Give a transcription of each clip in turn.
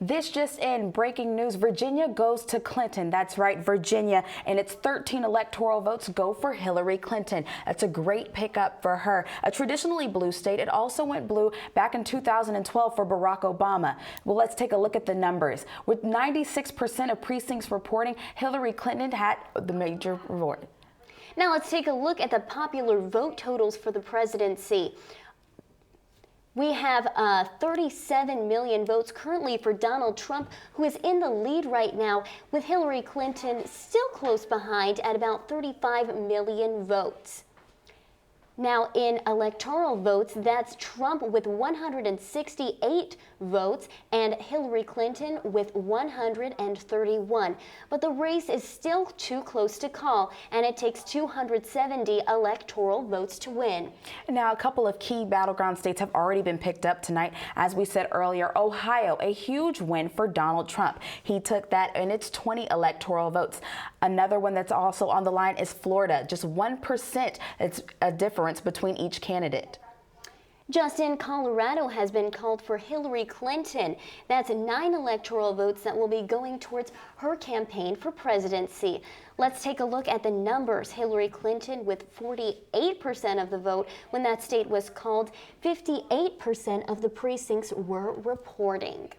This just in, breaking news, Virginia goes to Clinton. That's right, Virginia, and its 13 electoral votes go for Hillary Clinton. That's a great pickup for her. A traditionally blue state, it also went blue back in 2012 for Barack Obama. Well, let's take a look at the numbers. With 96% of precincts reporting, Hillary Clinton had the major reward. Now let's take a look at the popular vote totals for the presidency. We have 37 million votes currently for Donald Trump, who is in the lead right now, with Hillary Clinton still close behind at about 35 million votes. Now, in electoral votes, that's Trump with 168 votes and Hillary Clinton with 131. But the race is still too close to call, and it takes 270 electoral votes to win. Now, a couple of key battleground states have already been picked up tonight. As we said earlier, Ohio, a huge win for Donald Trump. He took that in its 20 electoral votes. Another one that's also on the line is Florida, just 1%. It's a difference between each candidate. Justin, Colorado has been called for Hillary Clinton. That's 9 electoral votes that will be going towards her campaign for presidency. Let's take a look at the numbers. Hillary Clinton with 48% of the vote when that state was called. 58% of the precincts were reporting.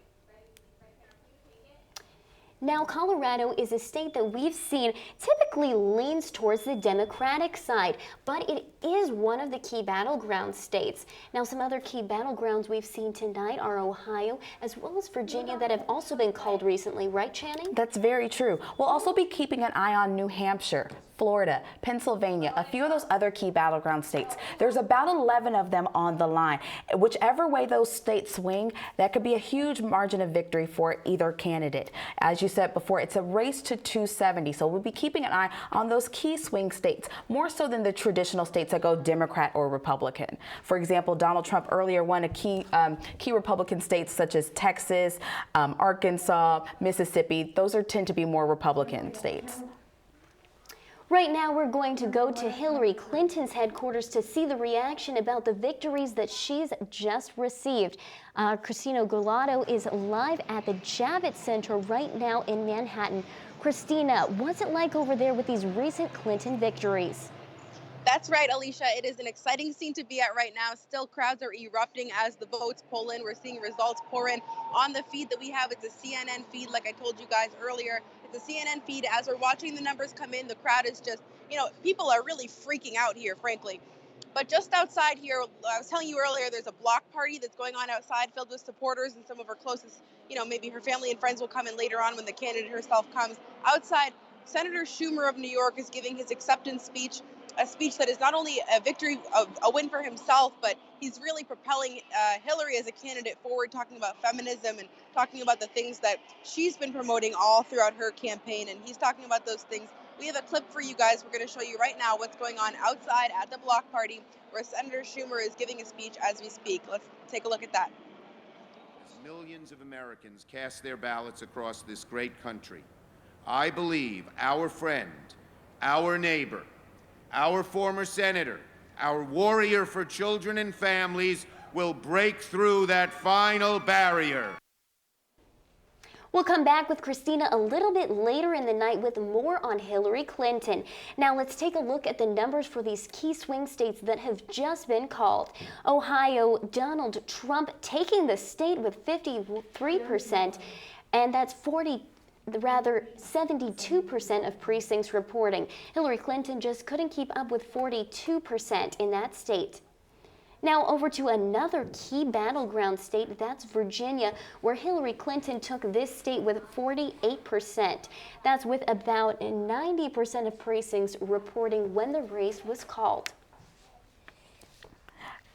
Now, Colorado is a state that we've seen typically leans towards the Democratic side, but it is one of the key battleground states. Now, some other key battlegrounds we've seen tonight are Ohio as well as Virginia that have also been called recently, right, Channing? That's very true. We'll also be keeping an eye on New Hampshire, Florida, Pennsylvania, a few of those other key battleground states. There's about 11 of them on the line. Whichever way those states swing, that could be a huge margin of victory for either candidate. As you said before, it's a race to 270, so we'll be keeping an eye on those key swing states, more so than the traditional states that go Democrat or Republican. For example, Donald Trump earlier won a key Republican states such as Texas, Arkansas, Mississippi. Those tend to be more Republican states. Right now, we're going to go to Hillary Clinton's headquarters to see the reaction about the victories that she's just received. Christina Gulato is live at the Javits Center right now in Manhattan. Christina, what's it like over there with these recent Clinton victories? That's right, Alicia. It is an exciting scene to be at right now. Still, crowds are erupting as the votes pull in. We're seeing results pour in on the feed that we have. It's a CNN feed, like I told you guys earlier. It's a CNN feed. As we're watching the numbers come in, the crowd is just, people are really freaking out here, frankly. But just outside here, I was telling you earlier, there's a block party that's going on outside filled with supporters, and some of her closest, maybe her family and friends will come in later on when the candidate herself comes. Outside, Senator Schumer of New York is giving his acceptance speech, a speech that is not only a victory, a win for himself, but he's really propelling Hillary as a candidate forward, talking about feminism and talking about the things that she's been promoting all throughout her campaign. And he's talking about those things. We have a clip for you guys. We're going to show you right now what's going on outside at the block party where Senator Schumer is giving a speech as we speak. Let's take a look at that. As millions of Americans cast their ballots across this great country, I believe our friend, our neighbor, our former senator, our warrior for children and families will break through that final barrier. We'll come back with Christina a little bit later in the night with more on Hillary Clinton. Now let's take a look at the numbers for these key swing states that have just been called. Ohio, Donald Trump taking the state with 53%, and that's 72% of precincts reporting. Hillary Clinton just couldn't keep up with 42% in that state. Now over to another key battleground state, that's Virginia, where Hillary Clinton took this state with 48%. That's with about 90% of precincts reporting when the race was called.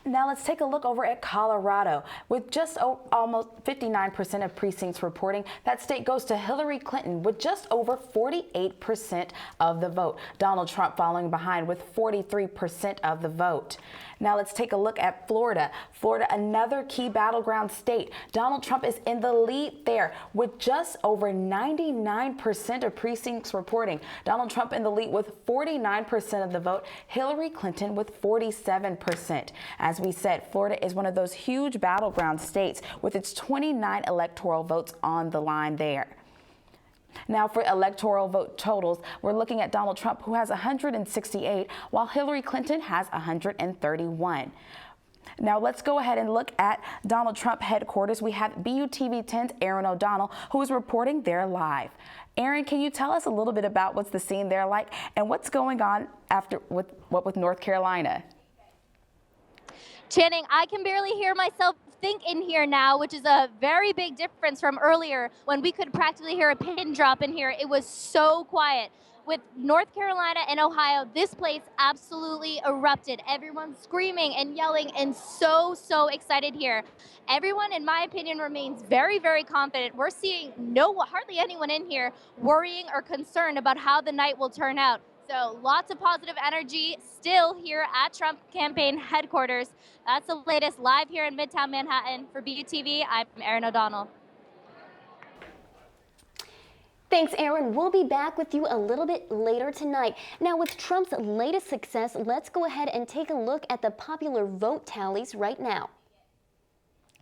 Now let's take a look over at Colorado. With just almost 59% of precincts reporting, that state goes to Hillary Clinton with just over 48% of the vote. Donald Trump following behind with 43% of the vote. Now let's take a look at Florida. Florida, another key battleground state. Donald Trump is in the lead there with just over 99% of precincts reporting. Donald Trump in the lead with 49% of the vote. Hillary Clinton with 47%. As As we said, Florida is one of those huge battleground states with its 29 electoral votes on the line there. Now for electoral vote totals, we're looking at Donald Trump, who has 168, while Hillary Clinton has 131. Now let's go ahead and look at Donald Trump headquarters. We have BUTV10's Aaron O'Donnell, who is reporting there live. Aaron, can you tell us a little bit about what's the scene there like and what's going on with North Carolina? Channing, I can barely hear myself think in here now, which is a very big difference from earlier when we could practically hear a pin drop in here. It was so quiet. With North Carolina and Ohio, this place absolutely erupted. Everyone's screaming and yelling and so excited here. Everyone, in my opinion, remains very, very confident. We're seeing hardly anyone in here worrying or concerned about how the night will turn out. So lots of positive energy still here at Trump campaign headquarters. That's the latest live here in Midtown Manhattan. For BUTV, I'm Aaron O'Donnell. Thanks, Aaron. We'll be back with you a little bit later tonight. Now, with Trump's latest success, let's go ahead and take a look at the popular vote tallies right now.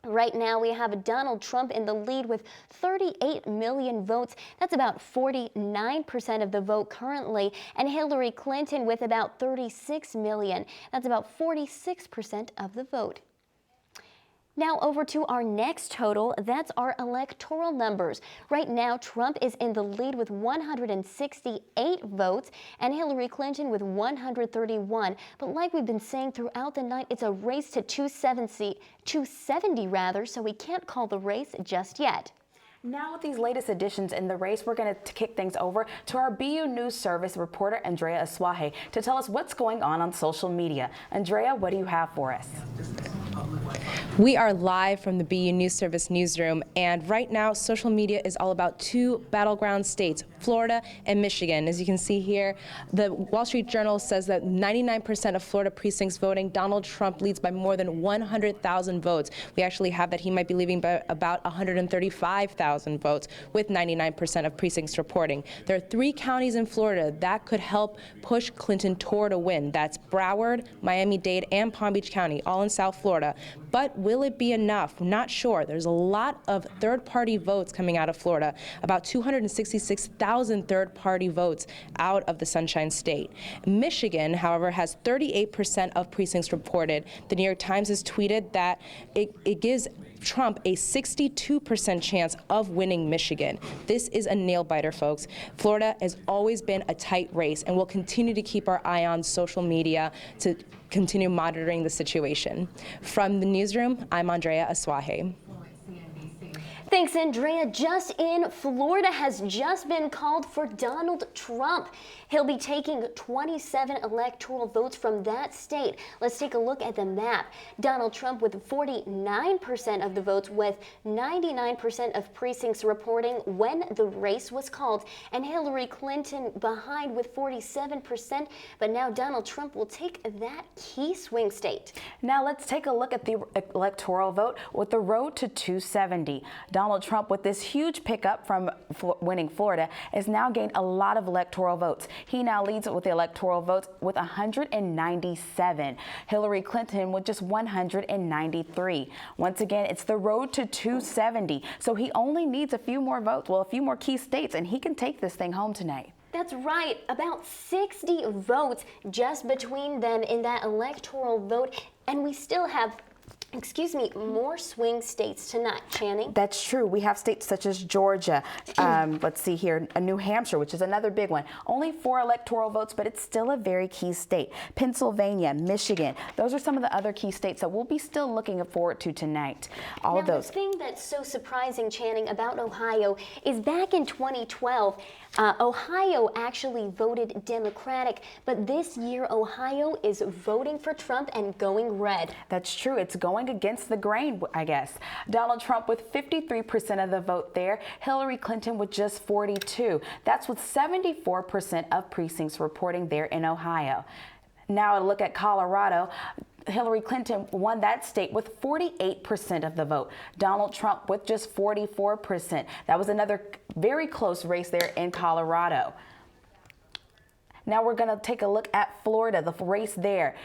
Right now, we have Donald Trump in the lead with 38 million votes. That's about 49% of the vote currently. And Hillary Clinton with about 36 million. That's about 46% of the vote. Now over to our next total, that's our electoral numbers. Right now, Trump is in the lead with 168 votes and Hillary Clinton with 131. But like we've been saying throughout the night, it's a race to 270 rather, so we can't call the race just yet. Now with these latest additions in the race, we're going to kick things over to our BU News Service reporter, Andrea Aswahe, to tell us what's going on social media. Andrea, what do you have for us? We are live from the BU News Service newsroom, and right now social media is all about two battleground states, Florida and Michigan. As you can see here, the Wall Street Journal says that 99% of Florida precincts voting, Donald Trump leads by more than 100,000 votes. We actually have that he might be leading by about 135,000 votes with 99% of precincts reporting. There are 3 counties in Florida that could help push Clinton toward a win. That's Broward, Miami-Dade, and Palm Beach County, all in South Florida. But will it be enough? Not sure. There's a lot of third-party votes coming out of Florida, about 266,000 third-party votes out of the Sunshine State. Michigan, however, has 38% of precincts reported. The New York Times has tweeted that it gives Trump a 62% chance of winning Michigan. This is a nail-biter, folks. Florida has always been a tight race, and we'll continue to keep our eye on social media to continue monitoring the situation. From the newsroom, I'm Andrea Aswahe. Thanks, Andrea. Just in, Florida has just been called for Donald Trump. He'll be taking 27 electoral votes from that state. Let's take a look at the map. Donald Trump with 49% of the votes, with 99% of precincts reporting when the race was called, and Hillary Clinton behind with 47%. But now Donald Trump will take that key swing state. Now let's take a look at the electoral vote with the road to 270. Donald Trump, with this huge pickup from winning Florida, has now gained a lot of electoral votes. He now leads with the electoral votes with 197. Hillary Clinton with just 193. Once again, it's the road to 270. So he only needs a few more votes, well, a few more key states, and he can take this thing home tonight. That's right, about 60 votes just between them in that electoral vote, and we still have more swing states tonight, Channing. That's true. We have states such as Georgia, let's see here, New Hampshire, which is another big one. Only 4 electoral votes, but it's still a very key state. Pennsylvania, Michigan, those are some of the other key states that we'll be still looking forward to tonight. All of those. The thing that's so surprising, Channing, about Ohio is back in 2012, Ohio actually voted Democratic, but this year Ohio is voting for Trump and going red. That's true. It's going against the grain, I guess. Donald Trump with 53% of the vote there. Hillary Clinton with just 42. That's with 74% of precincts reporting there in Ohio. Now a look at Colorado. Hillary Clinton won that state with 48% of the vote. Donald Trump with just 44%. That was another very close race there in Colorado. Now we're going to take a look at Florida, the race there.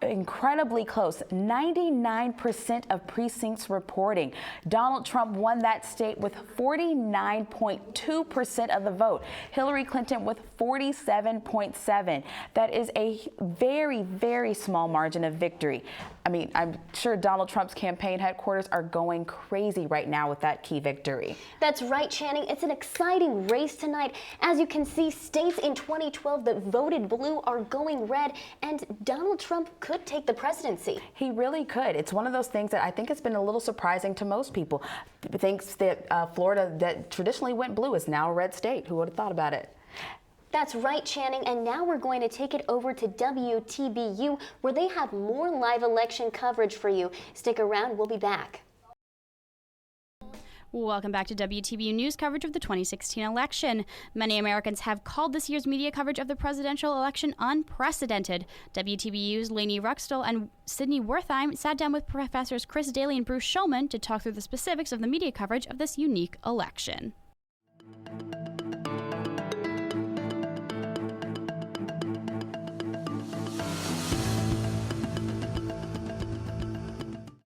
incredibly close. 99% of precincts reporting. Donald Trump won that state with 49.2% of the vote. Hillary Clinton with 47.7%. That is a very, very small margin of victory. I mean, I'm sure Donald Trump's campaign headquarters are going crazy right now with that key victory. That's right, Channing. It's an exciting race tonight. As you can see, states in 2012 that voted blue are going red, and Donald Trump could take the presidency. He really could. It's one of those things that I think has been a little surprising to most people. Thinks that Florida, that traditionally went blue, is now a red state. Who would have thought about it? That's right, Channing, and now we're going to take it over to WTBU, where they have more live election coverage for you. Stick around, we'll be back. Welcome back to WTBU News coverage of the 2016 election. Many Americans have called this year's media coverage of the presidential election unprecedented. WTBU's Lainey Ruxtell and Sydney Wertheim sat down with Professors Chris Daly and Bruce Schulman to talk through the specifics of the media coverage of this unique election.